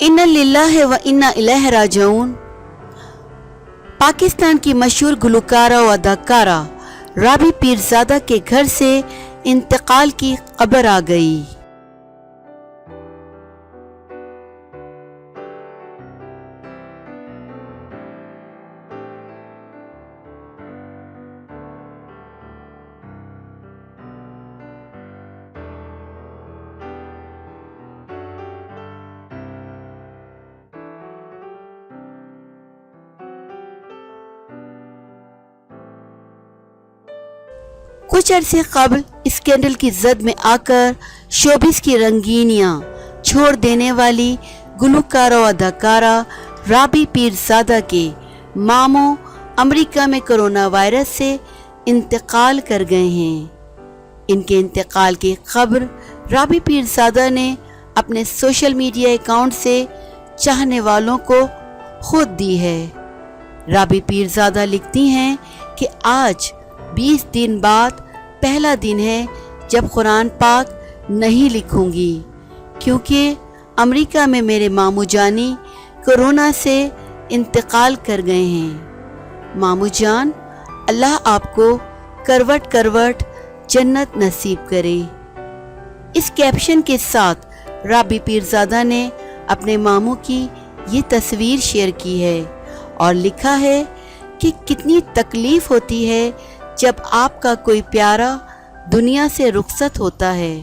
इन्ना लिल्लाहि व इन्ना इलैहि राजिऊन। पाकिस्तान की मशहूर गुलकारा व अदाकारा राबी पीरजादा के घर से इंतकाल की खबर आ गई। कुछ अरसे कबल स्कैंडल की जद में आकर शोबिस की रंगीनियां छोड़ देने वाली गुलकारा व अदाकारा राबी पीरजादा के मामू अमेरिका में कोरोना वायरस से इंतकाल कर गए हैं। इनके इंतकाल की खबर राबी पीरजादा ने अपने सोशल मीडिया अकाउंट से चाहने वालों को खुद दी है। राबी पीरजादा लिखती हैं कि आज 20 दिन बाद पहला दिन है जब कुरान पाक नहीं लिखूंगी, क्योंकि अमेरिका में मेरे मामू जानी कोरोना से इंतकाल कर गए हैं। मामू जान, अल्लाह आपको करवट करवट जन्नत नसीब करे। इस कैप्शन के साथ राबी पीरजादा ने अपने मामू की ये तस्वीर शेयर की है और लिखा है कि कितनी तकलीफ होती है जब आपका कोई प्यारा दुनिया से रुखसत होता है।